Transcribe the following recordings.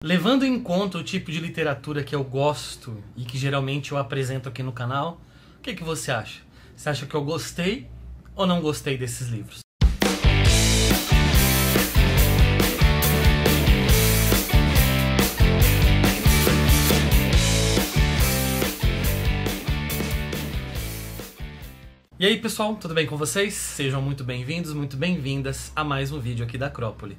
Levando em conta o tipo de literatura que eu gosto e que geralmente eu apresento aqui no canal, o que você acha? Você acha que eu gostei ou não gostei desses livros? E aí pessoal, tudo bem com vocês? Sejam muito bem-vindos, muito bem-vindas a mais um vídeo aqui da Acrópole.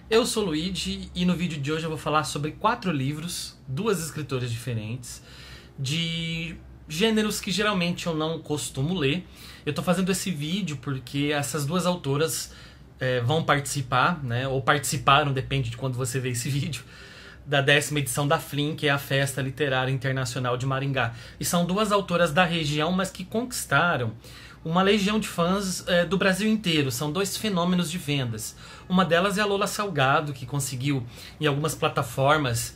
Eu sou o Luigi e no vídeo de hoje eu vou falar sobre 4 livros, 2 escritoras diferentes, de gêneros que geralmente eu não costumo ler. Eu tô fazendo esse vídeo porque essas 2 autoras vão participar, né, ou participaram, depende de quando você vê esse vídeo, da 10ª edição da FLIM, que é a Festa Literária Internacional de Maringá. E são 2 autoras da região, mas que conquistaram uma legião de fãs do Brasil inteiro. São 2 fenômenos de vendas. Uma delas é a Lola Salgado, que conseguiu, em algumas plataformas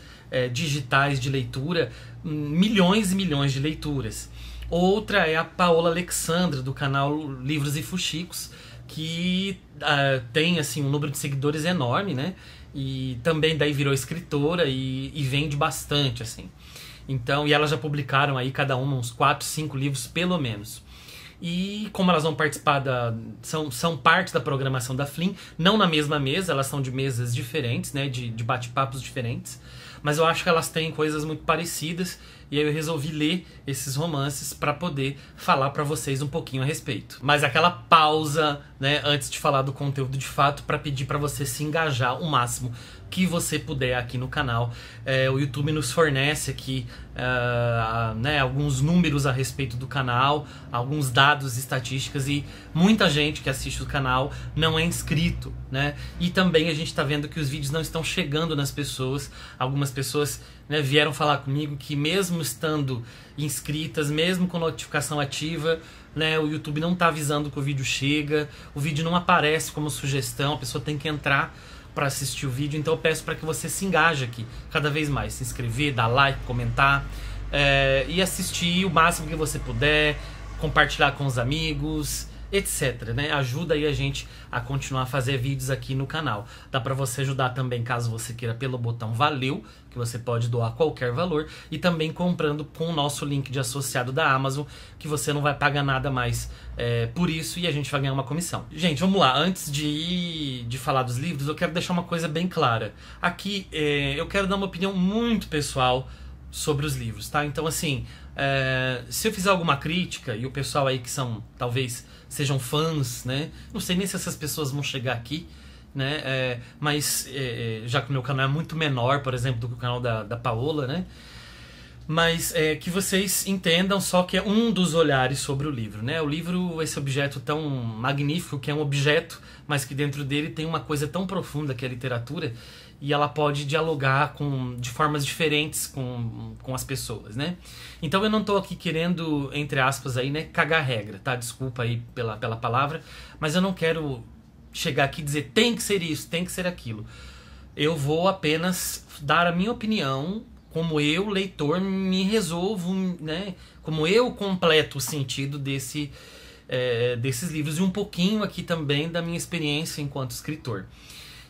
digitais de leitura, milhões e milhões de leituras. Outra é a Paola Alexandra, do canal Livros e Fuxicos, que tem assim, um número de seguidores enorme, né? E também daí virou escritora e vende bastante, assim. Então, e elas já publicaram aí cada uma uns 4, 5 livros pelo menos. E como elas vão participar são parte da programação da FLIM, não na mesma mesa, elas são de mesas diferentes, né, de bate-papos diferentes, mas eu acho que elas têm coisas muito parecidas e aí eu resolvi ler esses romances para poder falar para vocês um pouquinho a respeito. Mas aquela pausa, né, antes de falar do conteúdo de fato, para pedir para você se engajar o máximo que você puder aqui no canal. O YouTube nos fornece aqui né, alguns números a respeito do canal, alguns dados, estatísticas, e muita gente que assiste o canal não é inscrito, né? E também a gente está vendo que os vídeos não estão chegando nas pessoas. Algumas pessoas, né, vieram falar comigo que mesmo estando inscritas, mesmo com notificação ativa, né, o YouTube não está avisando que o vídeo chega, o vídeo não aparece como sugestão, a pessoa tem que entrar para assistir o vídeo. Então eu peço para que você se engaje aqui cada vez mais, se inscrever, dar like, comentar e assistir o máximo que você puder, compartilhar com os amigos, etc, né? Ajuda aí a gente a continuar a fazer vídeos aqui no canal. Dá para você ajudar também, caso você queira, pelo botão valeu, que você pode doar qualquer valor, e também comprando com o nosso link de associado da Amazon, que você não vai pagar nada mais por isso, e a gente vai ganhar uma comissão. Gente, vamos lá. Antes de falar dos livros, eu quero deixar uma coisa bem clara. Aqui eu quero dar uma opinião muito pessoal sobre os livros, tá? Então assim, se eu fizer alguma crítica, e o pessoal aí que talvez sejam fãs, né? Não sei nem se essas pessoas vão chegar aqui, né? Mas já que o meu canal é muito menor, por exemplo, do que o canal da Paola, né? Mas que vocês entendam só que é um dos olhares sobre o livro, né? O livro, esse objeto tão magnífico, que é um objeto, mas que dentro dele tem uma coisa tão profunda que é a literatura, e ela pode dialogar de formas diferentes com as pessoas, né? Então eu não tô aqui querendo, entre aspas, aí, né, cagar regra, tá? Desculpa aí pela palavra, mas eu não quero chegar aqui e dizer tem que ser isso, tem que ser aquilo. Eu vou apenas dar a minha opinião, como eu, leitor, me resolvo, né? Como eu completo o sentido desses livros, e um pouquinho aqui também da minha experiência enquanto escritor.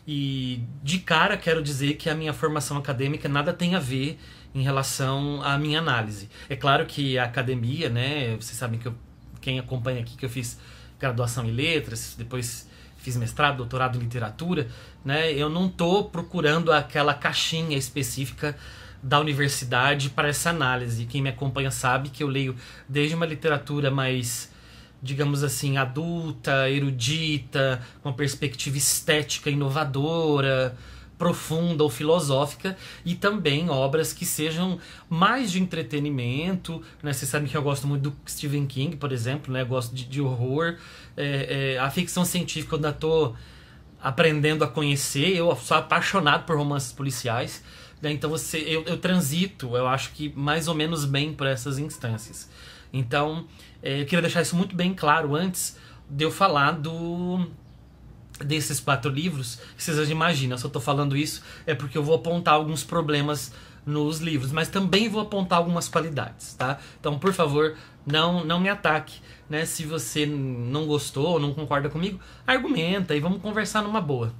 E de cara quero dizer que a minha formação acadêmica nada tem a ver em relação à minha análise. É claro que a academia, né, vocês sabem que quem acompanha aqui, que eu fiz graduação em letras, depois fiz mestrado, doutorado em literatura, né, eu não estou procurando aquela caixinha específica da universidade para essa análise. Quem me acompanha sabe que eu leio desde uma literatura mais, digamos assim, adulta, erudita, com uma perspectiva estética inovadora, profunda ou filosófica, e também obras que sejam mais de entretenimento, né? Vocês sabem que eu gosto muito do Stephen King, por exemplo, né? Eu gosto de horror, a ficção científica eu ainda estou aprendendo a conhecer. Eu sou apaixonado por romances policiais, né? Então eu transito, eu acho que mais ou menos bem por essas instâncias. Então eu queria deixar isso muito bem claro antes de eu falar desses 4 livros. Vocês já imaginam, se eu estou falando isso é porque eu vou apontar alguns problemas nos livros, mas também vou apontar algumas qualidades, tá? Então, por favor, não me ataque, né? Se você não gostou ou não concorda comigo, argumenta e vamos conversar numa boa,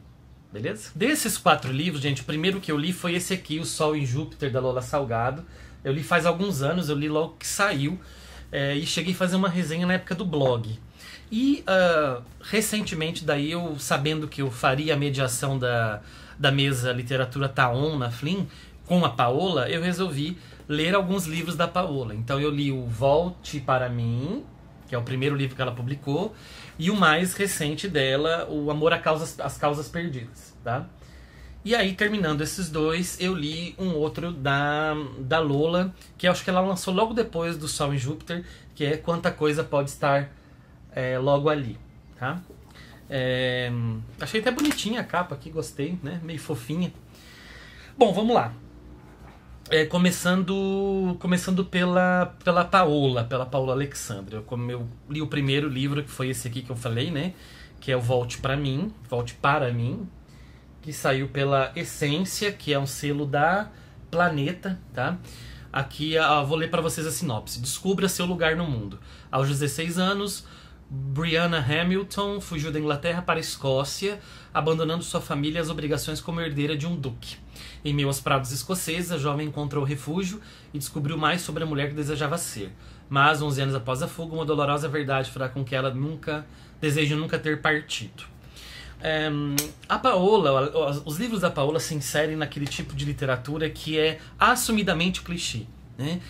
beleza? Desses 4 livros, gente, o primeiro que eu li foi esse aqui, O Sol em Júpiter, da Lola Salgado. Eu li faz alguns anos, eu li logo que saiu, e cheguei a fazer uma resenha na época do blog. E recentemente, daí eu, sabendo que eu faria a mediação da mesa Literatura Taon na Flim, com a Paola, eu resolvi ler alguns livros da Paola. Então eu li o Volte para Mim, que é o primeiro livro que ela publicou, e o mais recente dela, o Amor às Causas Perdidas, tá? E aí, terminando esses dois, eu li um outro da Lola, que eu acho que ela lançou logo depois do Sol em Júpiter, que é Quanta Coisa Pode Estar logo ali, tá? Achei até bonitinha a capa aqui, gostei, né? Meio fofinha. Bom, vamos lá. Começando pela Paola Alexandre. Eu li o primeiro livro, que foi esse aqui que eu falei, né? Que é o Volte para Mim, que saiu pela Essência, que é um selo da Planeta, tá? Aqui vou ler para vocês a sinopse. Descubra seu lugar no mundo. Aos 16 anos, Brianna Hamilton fugiu da Inglaterra para a Escócia, abandonando sua família e as obrigações como herdeira de um duque. Em meio aos prados escoceses, a jovem encontrou refúgio e descobriu mais sobre a mulher que desejava ser. Mas, 11 anos após a fuga, uma dolorosa verdade fará com que ela deseje nunca ter partido. A Paola, os livros da Paola se inserem naquele tipo de literatura que é assumidamente clichê, né?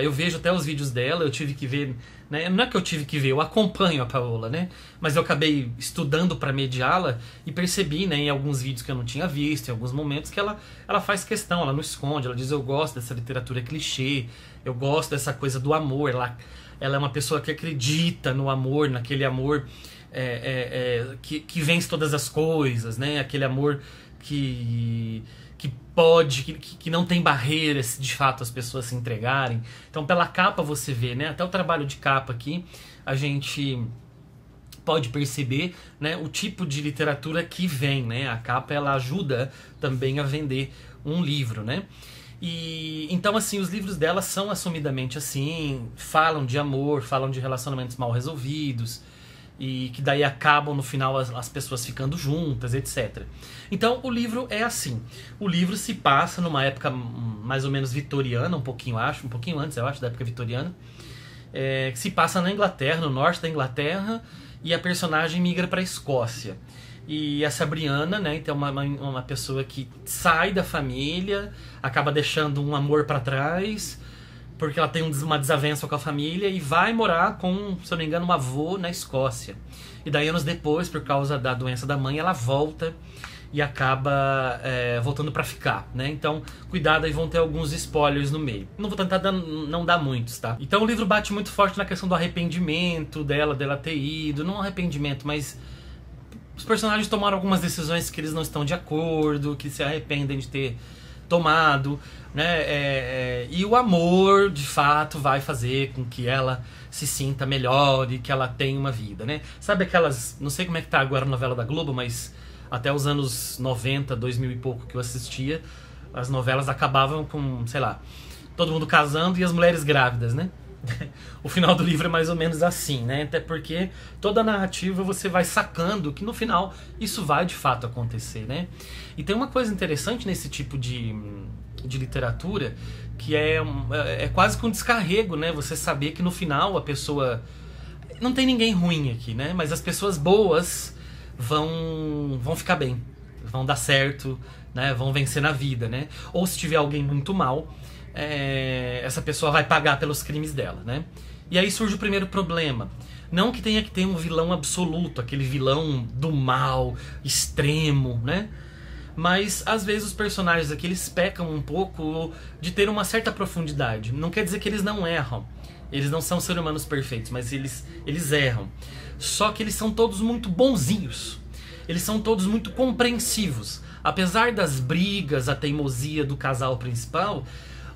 Eu vejo até os vídeos dela, eu tive que ver, né? Não é que eu tive que ver, eu acompanho a Paola, né? Mas eu acabei estudando para mediá-la e percebi, né, em alguns vídeos que eu não tinha visto, em alguns momentos, que ela faz questão, ela não esconde, ela diz: eu gosto dessa literatura clichê, eu gosto dessa coisa do amor, ela é uma pessoa que acredita no amor, naquele amor que vence todas as coisas, né? Aquele amor que não tem barreiras, de fato, as pessoas se entregarem. Então, pela capa você vê, né? Até o trabalho de capa aqui, a gente pode perceber, né, o tipo de literatura que vem, né? A capa, ela ajuda também a vender um livro, né? E então, assim, os livros dela são assumidamente assim, falam de amor, falam de relacionamentos mal resolvidos, e que daí acabam no final as pessoas ficando juntas, etc. Então o livro é assim. O livro se passa numa época mais ou menos vitoriana, um pouquinho antes, eu acho, da época vitoriana, que se passa na Inglaterra, no norte da Inglaterra, e a personagem migra para a Escócia. E essa Brianna, né, então uma pessoa que sai da família, acaba deixando um amor para trás, porque ela tem uma desavença com a família, e vai morar com, se eu não me engano, um avô na Escócia. E daí, anos depois, por causa da doença da mãe, ela volta e acaba voltando pra ficar, né? Então, cuidado, aí vão ter alguns spoilers no meio. Não vou tentar não dar muitos, tá? Então o livro bate muito forte na questão do arrependimento dela ter ido. Não arrependimento, mas os personagens tomaram algumas decisões que eles não estão de acordo, que se arrependem de ter tomado, né? E o amor, de fato, vai fazer com que ela se sinta melhor e que ela tenha uma vida, né? Sabe aquelas... Não sei como é que tá agora a novela da Globo, mas até os anos 90, 2000 e pouco que eu assistia, as novelas acabavam com, sei lá, todo mundo casando e as mulheres grávidas, né? O final do livro é mais ou menos assim, né? Até porque toda a narrativa você vai sacando que no final isso vai de fato acontecer, né? E tem uma coisa interessante nesse tipo de literatura, que é quase que um descarrego, né? Você saber que no final a pessoa... Não tem ninguém ruim aqui, né? Mas as pessoas boas vão ficar bem, vão dar certo, né? Vão vencer na vida, né? Ou se tiver alguém muito mal, essa pessoa vai pagar pelos crimes dela, né? E aí surge o primeiro problema. Não que tenha que ter um vilão absoluto, aquele vilão do mal, extremo, né? Mas às vezes os personagens aqui, eles pecam um pouco de ter uma certa profundidade. Não quer dizer que eles não erram. Eles não são seres humanos perfeitos, mas eles erram. Só que eles são todos muito bonzinhos. Eles são todos muito compreensivos. Apesar das brigas, a teimosia do casal principal,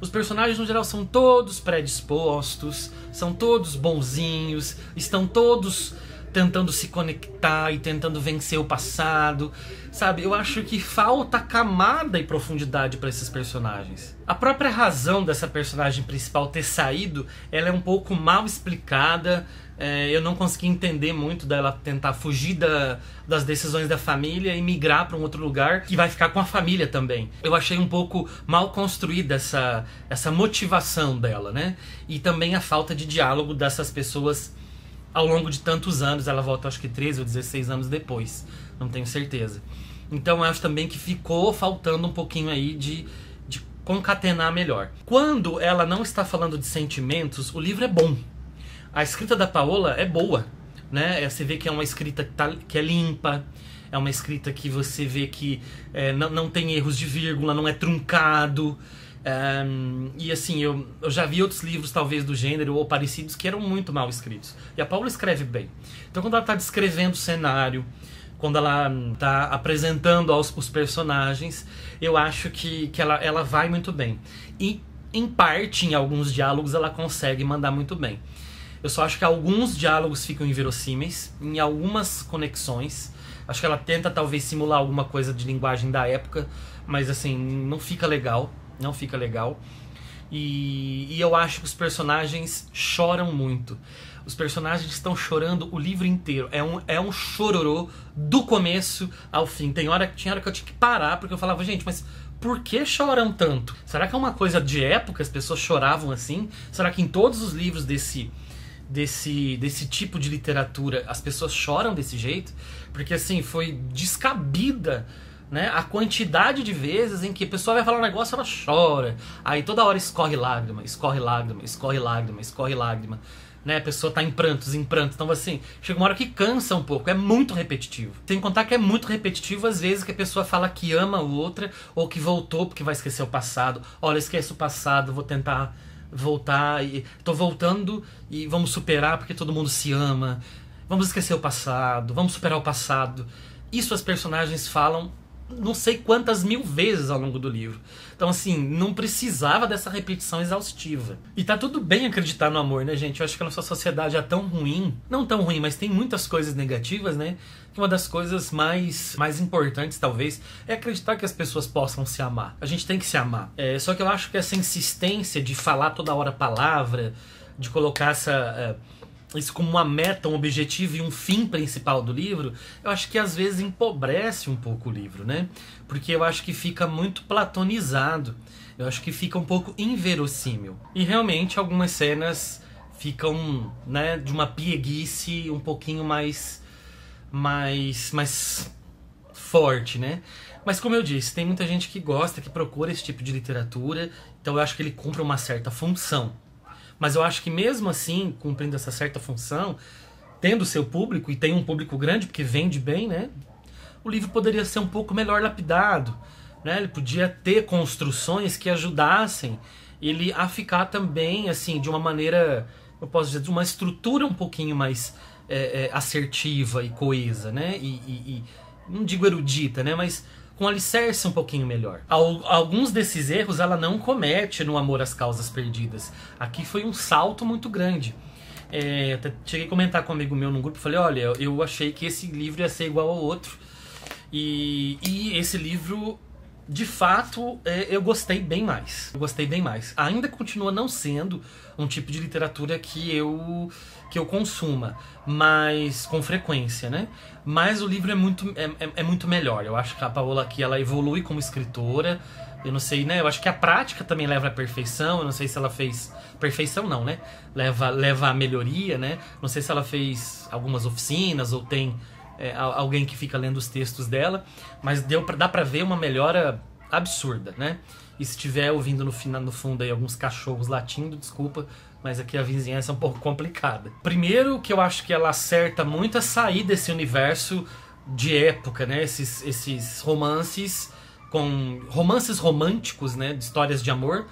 os personagens no geral são todos predispostos, são todos bonzinhos, estão todos tentando se conectar e tentando vencer o passado, sabe? Eu acho que falta camada e profundidade para esses personagens. A própria razão dessa personagem principal ter saído, ela é um pouco mal explicada. Eu não consegui entender muito dela tentar fugir das decisões da família e migrar para um outro lugar que vai ficar com a família também. Eu achei um pouco mal construída essa motivação dela, né? E também a falta de diálogo dessas pessoas ao longo de tantos anos. Ela volta acho que 13 ou 16 anos depois, não tenho certeza. Então eu acho também que ficou faltando um pouquinho aí de concatenar melhor. Quando ela não está falando de sentimentos, o livro é bom. A escrita da Paola é boa, né? Você vê que é uma escrita que é limpa, é uma escrita que você vê que não tem erros de vírgula, não é truncado. E assim, eu já vi outros livros talvez do gênero ou parecidos que eram muito mal escritos. E a Paola escreve bem. Então quando ela está descrevendo o cenário, quando ela está apresentando os personagens, eu acho que ela vai muito bem. E em parte, em alguns diálogos, ela consegue mandar muito bem. Eu só acho que alguns diálogos ficam inverossímeis, em algumas conexões. Acho que ela tenta talvez simular alguma coisa de linguagem da época, mas assim, não fica legal. Não fica legal. E eu acho que os personagens choram muito. Os personagens estão chorando o livro inteiro. É um chororô do começo ao fim. Tinha hora que eu tinha que parar, porque eu falava, gente, mas por que choram tanto? Será que é uma coisa de época? As pessoas choravam assim? Será que em todos os livros desse tipo de literatura as pessoas choram desse jeito? Porque assim, foi descabida, né, a quantidade de vezes em que a pessoa vai falar um negócio, ela chora. Aí toda hora escorre lágrima, escorre lágrima, escorre lágrima, escorre lágrima, né? A pessoa tá em prantos. Então assim, chega uma hora que cansa um pouco, é muito repetitivo. Sem contar que é muito repetitivo às vezes que a pessoa fala que ama a outra, ou que voltou porque vai esquecer o passado. Olha, esquece o passado, vou tentar voltar, e tô voltando e vamos superar porque todo mundo se ama. Vamos esquecer o passado, vamos superar o passado. Isso as personagens falam não sei quantas mil vezes ao longo do livro. Então assim, não precisava dessa repetição exaustiva. E tá tudo bem acreditar no amor, né, gente? Eu acho que a nossa sociedade é tão ruim, não tão ruim, mas tem muitas coisas negativas, né? Que uma das coisas mais importantes, talvez, é acreditar que as pessoas possam se amar. A gente tem que se amar. Só que eu acho que essa insistência de falar toda hora a palavra, de colocar isso como uma meta, um objetivo e um fim principal do livro, eu acho que às vezes empobrece um pouco o livro, né? Porque eu acho que fica muito platonizado, eu acho que fica um pouco inverossímil. E realmente algumas cenas ficam, né, de uma pieguice um pouquinho mais forte, né? Mas como eu disse, tem muita gente que gosta, que procura esse tipo de literatura, então eu acho que ele cumpre uma certa função. Mas eu acho que mesmo assim, cumprindo essa certa função, tendo seu público, e tem um público grande, porque vende bem, né? O livro poderia ser um pouco melhor lapidado, né? Ele podia ter construções que ajudassem ele a ficar também, assim, de uma maneira, eu posso dizer, de uma estrutura um pouquinho mais assertiva e coesa, né? E não digo erudita, né? Mas com alicerce um pouquinho melhor. Alguns desses erros ela não comete no Amor às Causas Perdidas. Aqui foi um salto muito grande. Até cheguei a comentar com um amigo meu num grupo, falei, olha, eu achei que esse livro ia ser igual ao outro. E esse livro, de fato, eu gostei bem mais. Ainda continua não sendo um tipo de literatura que eu consuma, mas com frequência, né? Mas o livro é muito melhor. Eu acho que a Paola aqui, ela evolui como escritora. Eu não sei, né? Eu acho que a prática também leva à perfeição. Eu não sei se ela fez... Perfeição não, né? Leva à melhoria, né? Não sei se ela fez algumas oficinas ou tem alguém que fica lendo os textos dela. Mas dá pra ver uma melhora absurda, né? E se estiver ouvindo no fundo aí alguns cachorros latindo, desculpa, mas aqui a vizinhança é um pouco complicada. Primeiro que eu acho que ela acerta muito a sair desse universo de época, né? Esses romances românticos, né? De histórias de amor,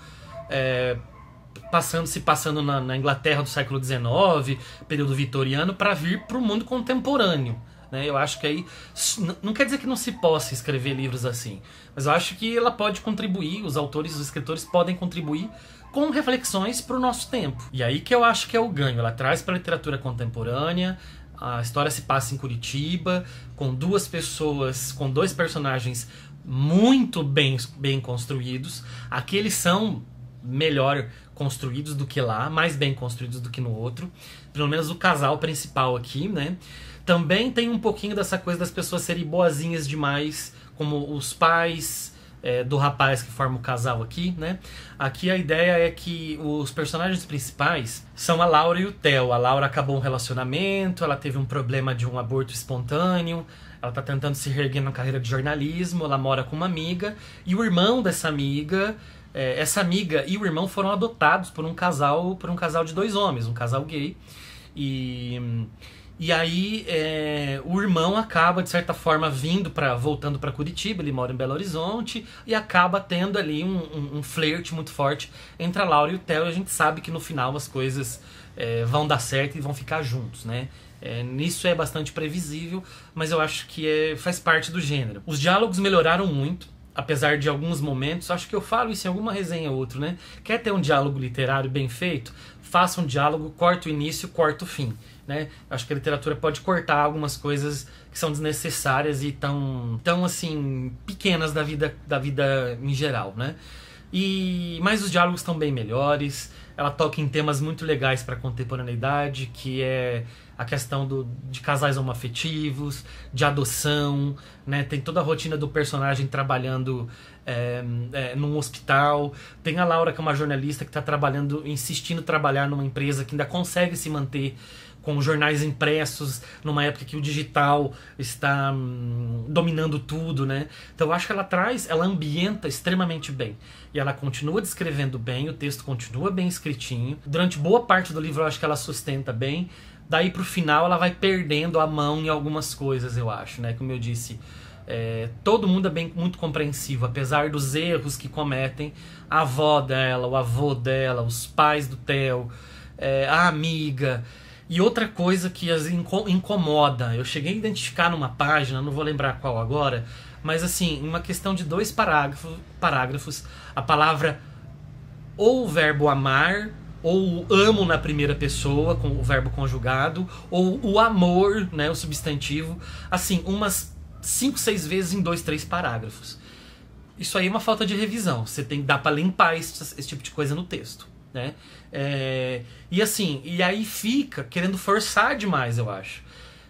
passando na Inglaterra do século XIX, período vitoriano, para vir para o mundo contemporâneo. Né? Eu acho que aí, não quer dizer que não se possa escrever livros assim, mas eu acho que ela pode contribuir, os autores, os escritores podem contribuir com reflexões para o nosso tempo. E aí que eu acho que é o ganho. Ela traz para a literatura contemporânea A história se passa em Curitiba, com duas pessoas, com dois personagens muito bem construídos. Aqui eles são melhor construídos do que lá, mais bem construídos do que no outro. Pelo menos o casal principal aqui, né? Também tem um pouquinho dessa coisa das pessoas serem boazinhas demais, como os pais do rapaz que forma o casal aqui, né? Aqui a ideia é que os personagens principais são a Laura e o Theo. A Laura acabou um relacionamento, ela teve um problema de um aborto espontâneo, ela tá tentando se reerguer na carreira de jornalismo, ela mora com uma amiga, e o irmão dessa amiga, essa amiga e o irmão foram adotados por um casal de dois homens, um casal gay. E aí o irmão acaba, de certa forma, voltando para Curitiba, ele mora em Belo Horizonte, e acaba tendo ali um flerte muito forte entre a Laura e o Theo, e a gente sabe que no final as coisas vão dar certo e vão ficar juntos, né? Nisso é bastante previsível, mas eu acho que faz parte do gênero. Os diálogos melhoraram muito, apesar de alguns momentos, acho que eu falo isso em alguma resenha ou outra, né? Quer ter um diálogo literário bem feito? Faça um diálogo, corta o início, corta o fim, né? Acho que a literatura pode cortar algumas coisas que são desnecessárias e tão assim, pequenas da vida em geral, né? Mas os diálogos estão bem melhores. Ela toca em temas muito legais para a contemporaneidade, que é a questão de casais homoafetivos, de adoção, né? Tem toda a rotina do personagem trabalhando num hospital. Tem a Laura, que é uma jornalista que está insistindo em trabalhar numa empresa que ainda consegue se manter com jornais impressos, numa época que o digital está dominando tudo, né? Então eu acho que ela ambienta extremamente bem. E ela continua descrevendo bem, o texto continua bem escritinho. Durante boa parte do livro eu acho que ela sustenta bem. Daí pro final ela vai perdendo a mão em algumas coisas, eu acho, né? Como eu disse, todo mundo é muito compreensivo, apesar dos erros que cometem. A avó dela, o avô dela, os pais do Theo, a amiga. E outra coisa que as incomoda, eu cheguei a identificar numa página, não vou lembrar qual agora, mas assim, uma questão de 2 parágrafos, a palavra ou o verbo amar, ou o amo na primeira pessoa, com o verbo conjugado, ou o amor, né, o substantivo, assim, umas 5, 6 vezes em 2, 3 parágrafos. Isso aí é uma falta de revisão, você tem que dar para limpar esse tipo de coisa no texto, né? E aí fica querendo forçar demais, eu acho.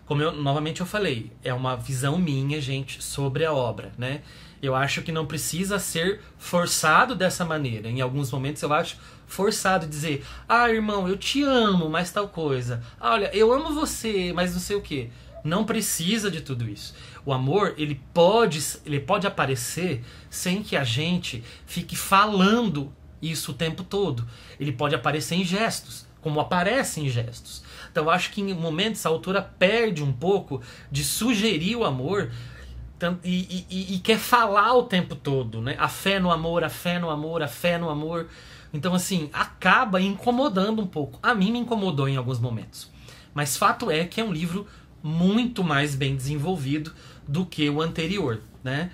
Como novamente eu falei, é uma visão minha, gente, sobre a obra, né? Eu acho que não precisa ser forçado dessa maneira. Em alguns momentos eu acho forçado dizer: ah, irmão, eu te amo, mas tal coisa. Ah, olha, eu amo você, mas não sei o quê. Não precisa de tudo isso. O amor, ele pode aparecer sem que a gente fique falando isso o tempo todo. Ele pode aparecer em gestos, como aparece em gestos. Então eu acho que em momentos a autora perde um pouco de sugerir o amor e quer falar o tempo todo, né? A fé no amor, a fé no amor, a fé no amor. Então assim, acaba incomodando um pouco. A mim me incomodou em alguns momentos. Mas fato é que é um livro muito mais bem desenvolvido do que o anterior, né?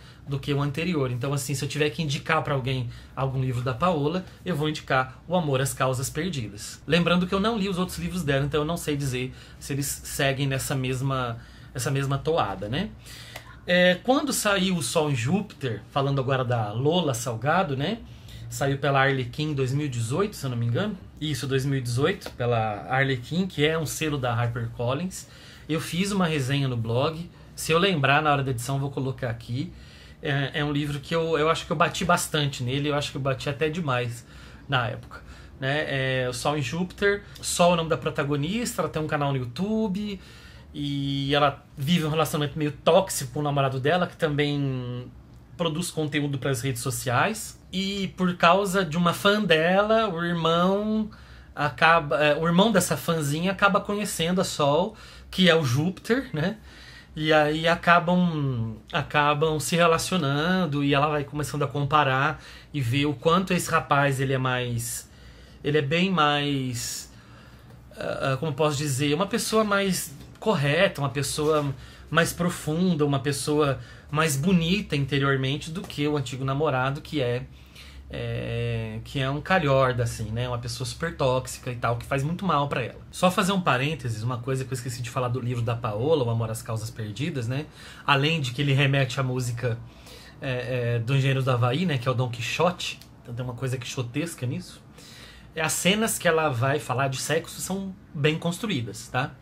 Então assim, se eu tiver que indicar para alguém algum livro da Paola, eu vou indicar O Amor às Causas Perdidas. Lembrando que eu não li os outros livros dela, então eu não sei dizer se eles seguem essa mesma toada, né? Quando saiu O Sol em Júpiter, falando agora da Lola Salgado, né? Saiu pela Arlequim em 2018, se eu não me engano. Isso, 2018, pela Arlequim, que é um selo da HarperCollins. Eu fiz uma resenha no blog. Se eu lembrar na hora da edição, eu vou colocar aqui. É um livro que eu acho que eu bati bastante nele. Eu acho que eu bati até demais na época, né? O Sol em Júpiter. Sol é o nome da protagonista. Ela tem um canal no YouTube. E ela vive um relacionamento meio tóxico com o namorado dela, que também produz conteúdo para as redes sociais. E por causa de uma fã dela, o irmão dessa fãzinha acaba conhecendo a Sol, que é o Júpiter, né? E aí acabam se relacionando, e ela vai começando a comparar e ver o quanto esse rapaz ele é bem mais, como posso dizer, uma pessoa mais correta, uma pessoa mais profunda, uma pessoa mais bonita interiormente do que o antigo namorado, que é que é um calhorda, assim, né? Uma pessoa super tóxica e tal, que faz muito mal pra ela. Só fazer um parênteses, uma coisa que eu esqueci de falar do livro da Paola, O Amor às Causas Perdidas, né? Além de que ele remete à música do Engenheiro do Havaí, né? Que é o Dom Quixote. Então tem uma coisa quixotesca nisso. As cenas que ela vai falar de sexo são bem construídas, tá?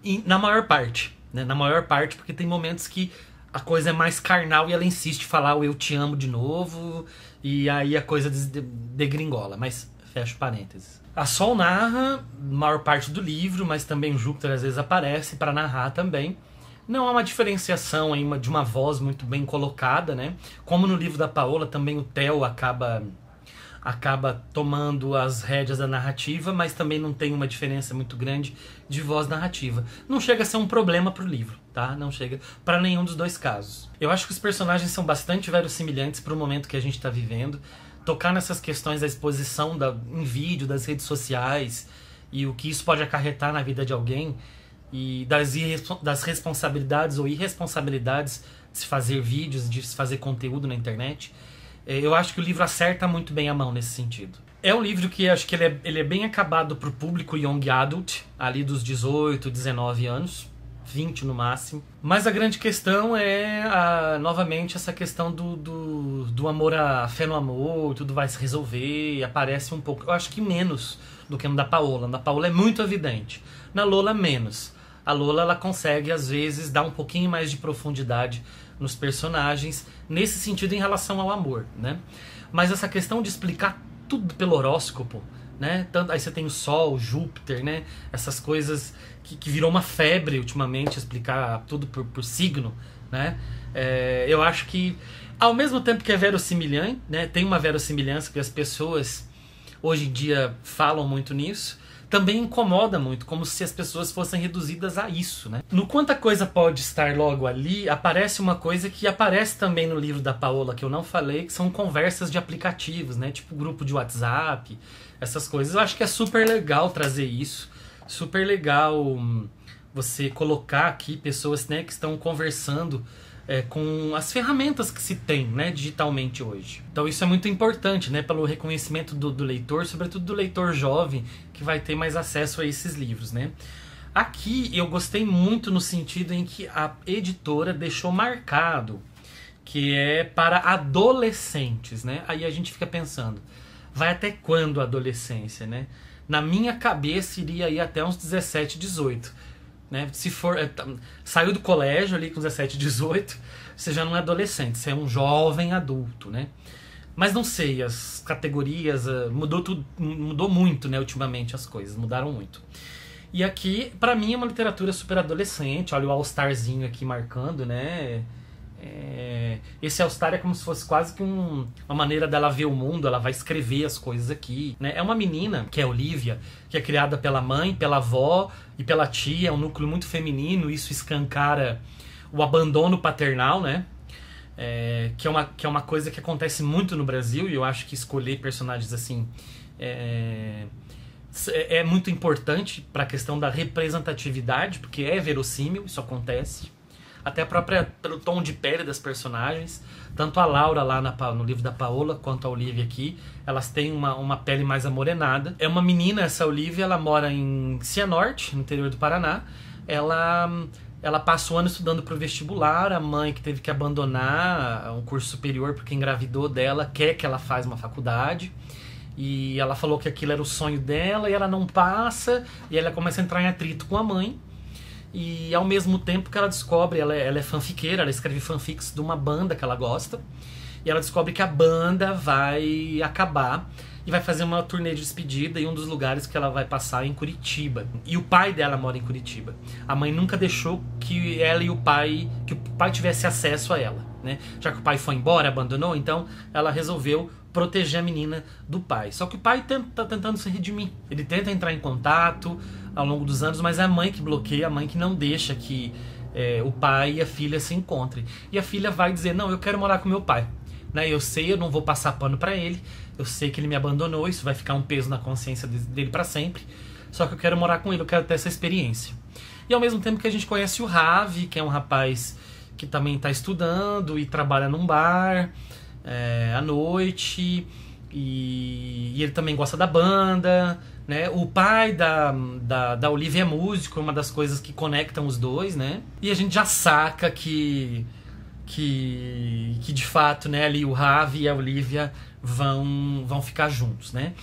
E na maior parte, né? Na maior parte, porque tem momentos que a coisa é mais carnal e ela insiste em falar o eu te amo de novo, e aí a coisa degringola, mas fecha parênteses. A Sol narra a maior parte do livro, mas também o Júpiter às vezes aparece para narrar também. Não há uma diferenciação aí de uma voz muito bem colocada, né? Como no livro da Paola, também o Theo acaba tomando as rédeas da narrativa, mas também não tem uma diferença muito grande de voz narrativa. Não chega a ser um problema pro livro, tá? Não chega para nenhum dos dois casos. Eu acho que os personagens são bastante verossimilhantes pro momento que a gente tá vivendo. Tocar nessas questões da exposição em vídeo, das redes sociais, e o que isso pode acarretar na vida de alguém, e das responsabilidades ou irresponsabilidades de se fazer vídeos, de se fazer conteúdo na internet. Eu acho que o livro acerta muito bem a mão nesse sentido. É um livro que acho que ele é bem acabado pro público young adult, ali dos 18, 19 anos, 20 no máximo. Mas a grande questão é, novamente, essa questão do amor, a fé no amor, tudo vai se resolver, e aparece um pouco, eu acho que menos do que no da Paola. Na Paola é muito evidente, na Lola menos. A Lola, ela consegue, às vezes, dar um pouquinho mais de profundidade nos personagens, nesse sentido em relação ao amor, né? Mas essa questão de explicar tudo pelo horóscopo, né? Aí você tem o Sol, o Júpiter, né? Essas coisas que virou uma febre ultimamente, explicar tudo por signo, né? Eu acho que, ao mesmo tempo que é verossimilhante, né? Tem uma verossimilhança que as pessoas hoje em dia falam muito nisso, também incomoda muito, como se as pessoas fossem reduzidas a isso, né? No quanto a coisa pode estar logo ali, aparece uma coisa que aparece também no livro da Paola, que eu não falei, que são conversas de aplicativos, né? Tipo grupo de WhatsApp, essas coisas. Eu acho que é super legal trazer isso, super legal você colocar aqui pessoas, né, que estão conversando com as ferramentas que se tem, né, digitalmente hoje. Então isso é muito importante, né, pelo reconhecimento do leitor, sobretudo do leitor jovem, que vai ter mais acesso a esses livros, né. Aqui eu gostei muito no sentido em que a editora deixou marcado que é para adolescentes, né. Aí a gente fica pensando, vai até quando a adolescência, né? Na minha cabeça iria ir até uns 17, 18. Né? Se for, saiu do colégio ali com 17, 18, você já não é adolescente, você é um jovem adulto, né? Mas não sei, as categorias, mudou muito, né, ultimamente as coisas, mudaram muito. E aqui, pra mim, é uma literatura super adolescente, olha o All-Starzinho aqui marcando, né? Esse All-Star é como se fosse quase que uma maneira dela ver o mundo, ela vai escrever as coisas aqui, né? É uma menina, que é Olivia, que é criada pela mãe, pela avó e pela tia, é um núcleo muito feminino, isso escancara o abandono paternal, né? Que é uma coisa que acontece muito no Brasil, e eu acho que escolher personagens assim é muito importante para a questão da representatividade, porque é verossímil, isso acontece. Até pelo tom de pele das personagens. Tanto a Laura lá no livro da Paola, quanto a Olivia aqui, elas têm uma pele mais amorenada. É uma menina, essa Olivia, ela mora em Cianorte, no interior do Paraná. Ela passa o ano estudando para o vestibular. A mãe, que teve que abandonar um curso superior porque engravidou dela, quer que ela faça uma faculdade. E ela falou que aquilo era o sonho dela, e ela não passa, e ela começa a entrar em atrito com a mãe. E ao mesmo tempo que ela descobre, ela é fanfiqueira, ela escreve fanfics de uma banda que ela gosta, e ela descobre que a banda vai acabar e vai fazer uma turnê de despedida, e um dos lugares que ela vai passar é em Curitiba. E o pai dela mora em Curitiba. A mãe nunca deixou que o pai tivesse acesso a ela, né? Já que o pai foi embora, abandonou, então ela resolveu proteger a menina do pai. Só que o pai tá tentando se redimir. Ele tenta entrar em contato ao longo dos anos, mas é a mãe que bloqueia, a mãe que não deixa que o pai e a filha se encontrem. E a filha vai dizer, não, eu quero morar com meu pai. Né? Eu sei, eu não vou passar pano pra ele, eu sei que ele me abandonou, isso vai ficar um peso na consciência dele pra sempre, só que eu quero morar com ele, eu quero ter essa experiência. E ao mesmo tempo que a gente conhece o Ravi, que é um rapaz que também está estudando e trabalha num bar à noite, E ele também gosta da banda, né? O pai da Olivia é músico, uma das coisas que conectam os dois, né? E a gente já saca que de fato, né, ali o Ravi e a Olivia vão ficar juntos, né?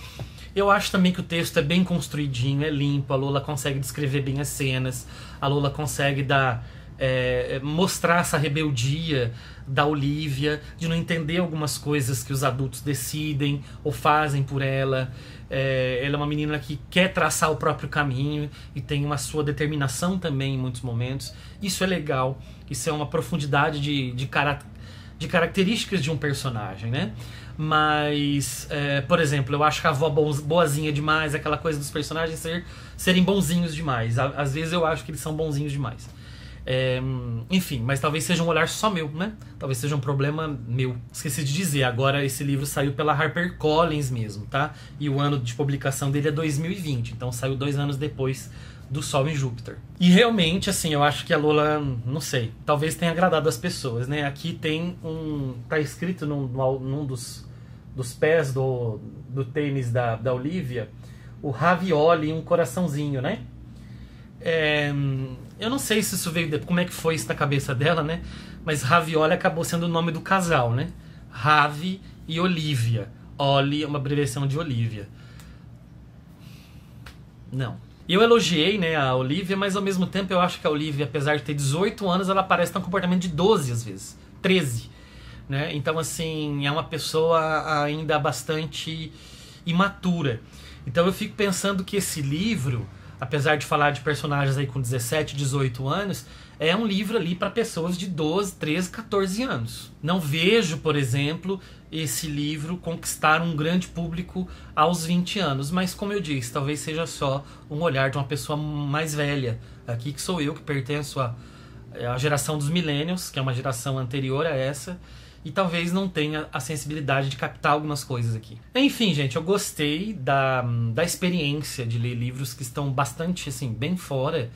Eu acho também que o texto é bem construidinho, é limpo, a Lola consegue descrever bem as cenas, a Lola consegue mostrar essa rebeldia da Olivia, de não entender algumas coisas que os adultos decidem ou fazem por ela. Ela é uma menina que quer traçar o próprio caminho e tem uma sua determinação também em muitos momentos. Isso é legal, isso é uma profundidade de características de um personagem, né? Mas, por exemplo, eu acho que a avó boazinha demais, aquela coisa dos personagens serem bonzinhos demais. Às vezes eu acho que eles são bonzinhos demais. Enfim, mas talvez seja um olhar só meu, né? Talvez seja um problema meu. Esqueci de dizer, agora esse livro saiu pela HarperCollins mesmo, tá? E o ano de publicação dele é 2020, então saiu 2 anos depois do Sol em Júpiter. E realmente, assim, eu acho que a Lola, não sei, talvez tenha agradado as pessoas, né? Aqui tem tá escrito num dos pés do tênis da Olivia, o ravioli e um coraçãozinho, né? Eu não sei se isso veio como é que foi isso na cabeça dela, né? Mas ravioli acabou sendo o nome do casal, né? Ravi e Olivia. Oli é uma abreviação de Olivia. Não. Eu elogiei, né, a Olivia, mas ao mesmo tempo eu acho que a Olivia, apesar de ter 18 anos, ela parece ter um comportamento de 12 às vezes. 13. Né? Então, assim, é uma pessoa ainda bastante imatura. Então eu fico pensando que esse livro, apesar de falar de personagens aí com 17, 18 anos, é um livro ali para pessoas de 12, 13, 14 anos. Não vejo, por exemplo, esse livro conquistar um grande público aos 20 anos. Mas, como eu disse, talvez seja só um olhar de uma pessoa mais velha. Aqui que sou eu, que pertenço à geração dos millennials, que é uma geração anterior a essa, e talvez não tenha a sensibilidade de captar algumas coisas aqui. Enfim, gente, eu gostei da experiência de ler livros que estão bastante, assim, bem fora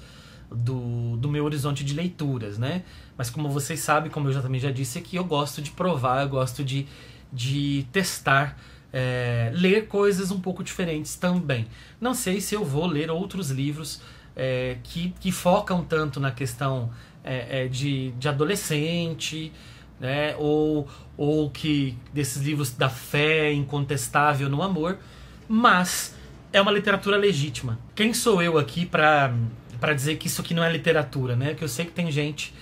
do meu horizonte de leituras, né? Mas como vocês sabem, como eu também já disse aqui, eu gosto de provar, eu gosto de testar, ler coisas um pouco diferentes também. Não sei se eu vou ler outros livros que focam tanto na questão de adolescente, né? Ou que desses livros da fé incontestável no amor, mas é uma literatura legítima. Quem sou eu aqui para dizer que isso aqui não é literatura, né? Que eu sei que tem gente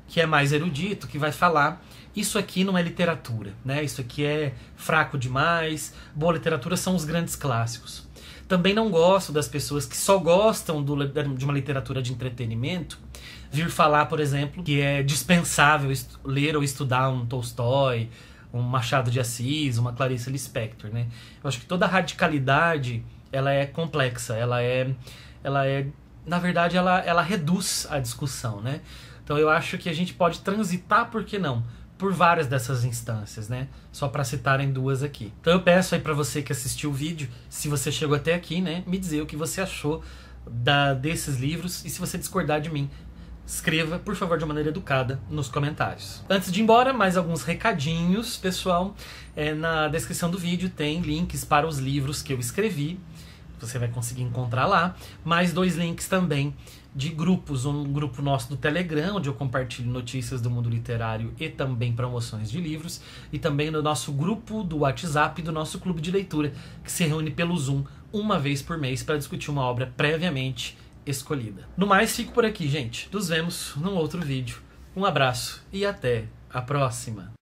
que é mais erudito, que vai falar, isso aqui não é literatura, né? Isso aqui é fraco demais, boa literatura são os grandes clássicos. Também não gosto das pessoas que só gostam de uma literatura de entretenimento vir falar, por exemplo, que é dispensável ler ou estudar um Tolstói, um Machado de Assis, uma Clarice Lispector, né? Eu acho que toda radicalidade, ela é complexa, ela é na verdade, ela reduz a discussão, né? Então eu acho que a gente pode transitar, por que não? Por várias dessas instâncias, né? Só para citarem 2 aqui. Então eu peço aí para você que assistiu o vídeo, se você chegou até aqui, né? Me dizer o que você achou desses livros, e se você discordar de mim, escreva, por favor, de uma maneira educada nos comentários. Antes de ir embora, mais alguns recadinhos, pessoal. Na descrição do vídeo tem links para os livros que eu escrevi, você vai conseguir encontrar lá, mais 2 links também de grupos, um grupo nosso do Telegram, onde eu compartilho notícias do mundo literário e também promoções de livros, e também no nosso grupo do WhatsApp do nosso clube de leitura, que se reúne pelo Zoom uma vez por mês para discutir uma obra previamente escolhida. No mais, fico por aqui, gente. Nos vemos num outro vídeo. Um abraço e até a próxima!